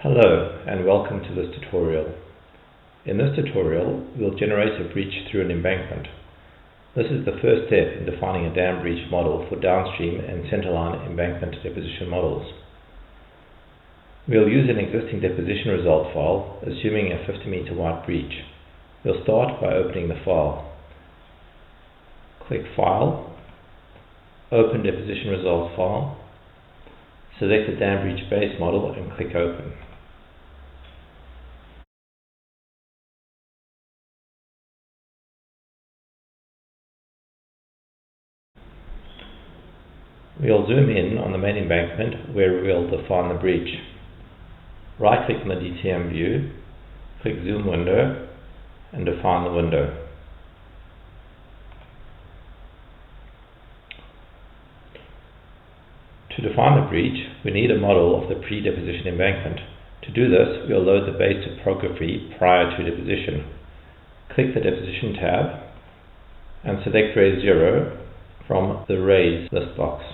Hello and welcome to this tutorial. In this tutorial, we'll generate a breach through an embankment. This is the first step in defining a dam breach model for downstream and centerline embankment deposition models. We'll use an existing deposition result file, assuming a 50-meter wide breach. We'll start by opening the file. Click File, Open Deposition Results File, select the dam breach base model and click Open. We'll zoom in on the main embankment where we'll define the breach. Right-click on the DTM view, click Zoom Window, and define the window. To define the breach, we need a model of the pre-deposition embankment. To do this, we'll load the base topography prior to deposition. Click the Deposition tab and select Raise 0 from the Raise list box.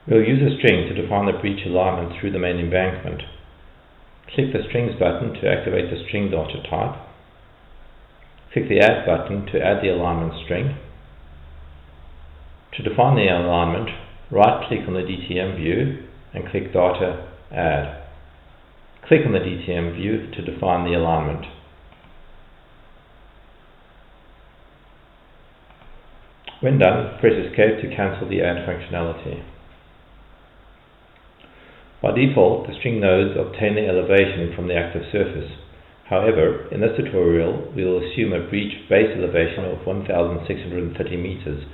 We'll use a string to define the breach alignment through the main embankment. Click the Strings button to activate the string data type. Click the Add button to add the alignment string. To define the alignment, right-click on the DTM view and click Data Add. Click on the DTM view to define the alignment. When done, press Escape to cancel the add functionality. By default, the string nodes obtain their elevation from the active surface. However, in this tutorial, we will assume a breach base elevation of 1,630 meters,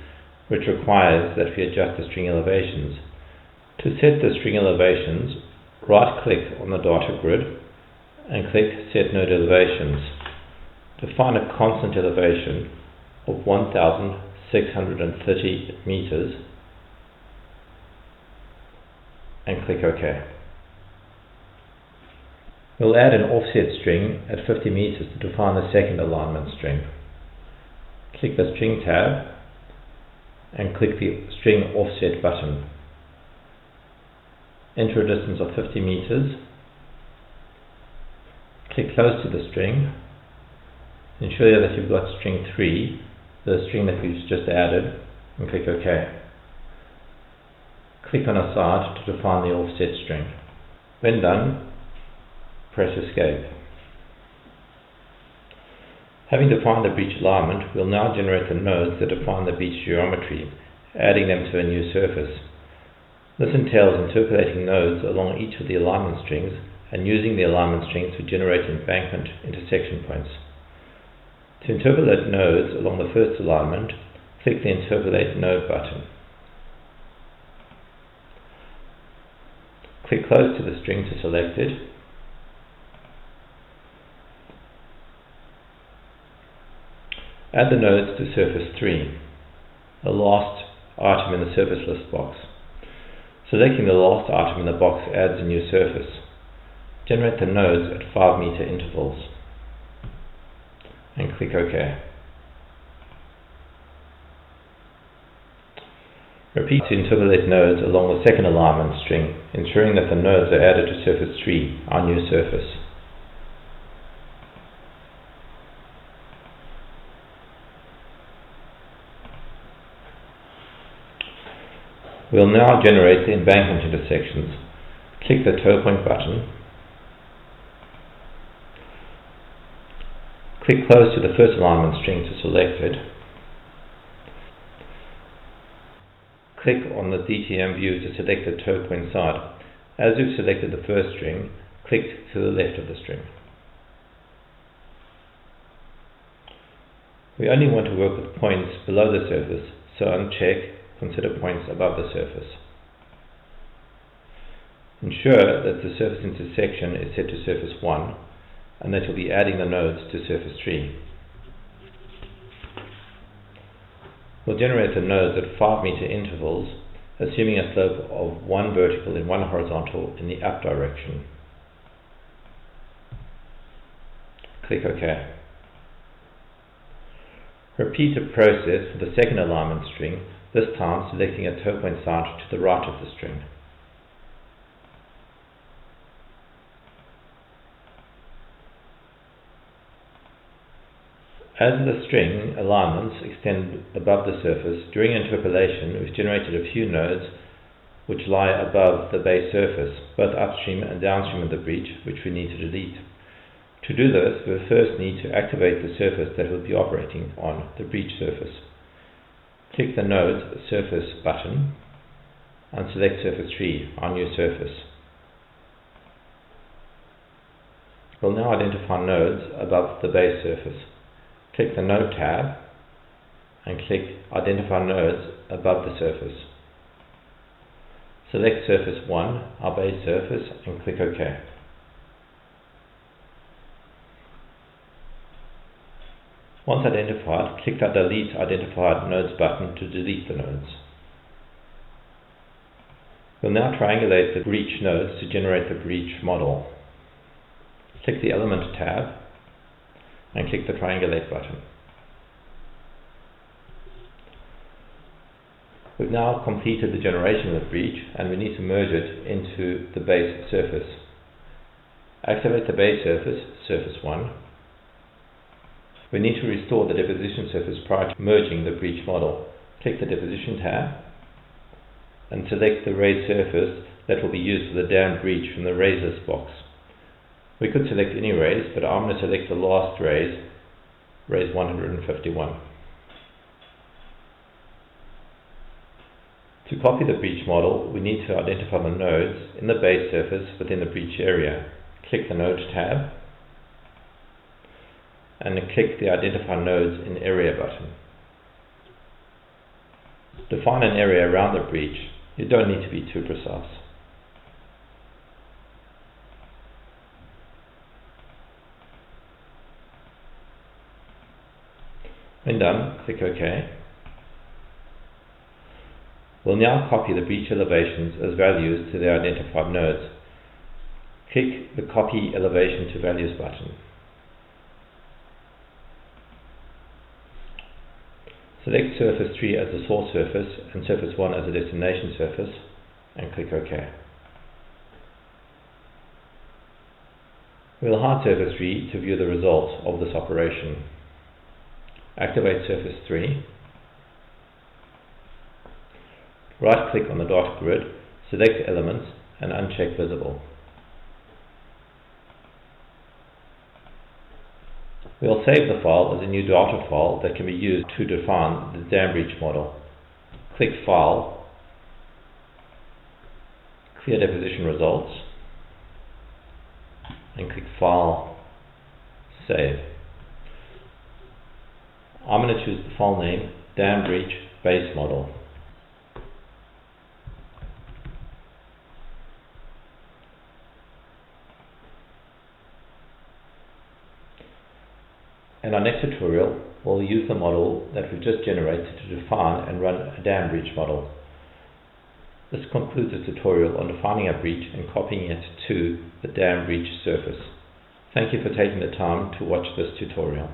which requires that we adjust the string elevations. To set the string elevations, right-click on the data grid and click Set Node Elevations. Define a constant elevation of 1,630 meters and click OK. We'll add an offset string at 50 meters to define the second alignment string. Click the String tab and click the String Offset button. Enter a distance of 50 meters. Click close to the string. Ensure that you've got string 3, the string that we've just added, and click OK. Click on a side to define the offset string. When done, press Escape. Having defined the breach alignment, we'll now generate the nodes that define the breach geometry, adding them to a new surface. This entails interpolating nodes along each of the alignment strings and using the alignment strings to generate embankment intersection points. To interpolate nodes along the first alignment, click the Interpolate Node button. Click close to the string to select it. Add the nodes to surface 3, the last item in the surface list box. Selecting the last item in the box adds a new surface. Generate the nodes at 5-meter intervals and click OK. Repeat to interpolate nodes along the second alignment string, ensuring that the nodes are added to surface 3, our new surface. We'll now generate the embankment intersections. Click the toe point button. Click close to the first alignment string to select it. Click on the DTM view to select the toe point side. As you've selected the first string, click to the left of the string. We only want to work with points below the surface, so uncheck Consider points above the surface. Ensure that the surface intersection is set to surface 1 and that you'll be adding the nodes to surface 3. We'll generate the nodes at 5-meter intervals, assuming a slope of 1 vertical and 1 horizontal in the up direction. Click OK. Repeat the process for the second alignment string, this time selecting a toe point side to the right of the string. As the string alignments extend above the surface, during interpolation we've generated a few nodes which lie above the base surface, both upstream and downstream of the breach, which we need to delete. To do this, we first need to activate the surface that will be operating on the breach surface. Click the Node Surface button and select Surface Tree, our new surface. We'll now identify nodes above the base surface. Click the Node tab and click Identify Nodes above the surface. Select Surface 1, our base surface, and click OK. Once identified, click the Delete Identified Nodes button to delete the nodes. We'll now triangulate the breach nodes to generate the breach model. Click the Element tab and click the Triangulate button. We've now completed the generation of the breach and we need to merge it into the base surface. Activate the base surface, Surface 1. We need to restore the deposition surface prior to merging the breach model. Click the Deposition tab and select the raised surface that will be used for the dam breach from the Raise List box. We could select any raise, but I'm going to select the last raise, raise 151. To copy the breach model, we need to identify the nodes in the base surface within the breach area. Click the Node tab and click the Identify Nodes in Area button. Define an area around the breach. You don't need to be too precise. When done, click OK. We'll now copy the breach elevations as values to their identified nodes. Click the Copy Elevation to Values button. Select Surface 3 as the source surface and Surface 1 as the destination surface and click OK. We'll hide Surface 3 to view the results of this operation. Activate Surface 3. Right click on the dot grid, select Elements and uncheck Visible. We'll save the file as a new data file that can be used to define the dam breach model. Click File, Clear Deposition Results, and click File, Save. I'm going to choose the file name Dam Breach Base Model. In our next tutorial, we'll use the model that we've just generated to define and run a dam breach model. This concludes the tutorial on defining a breach and copying it to the dam breach surface. Thank you for taking the time to watch this tutorial.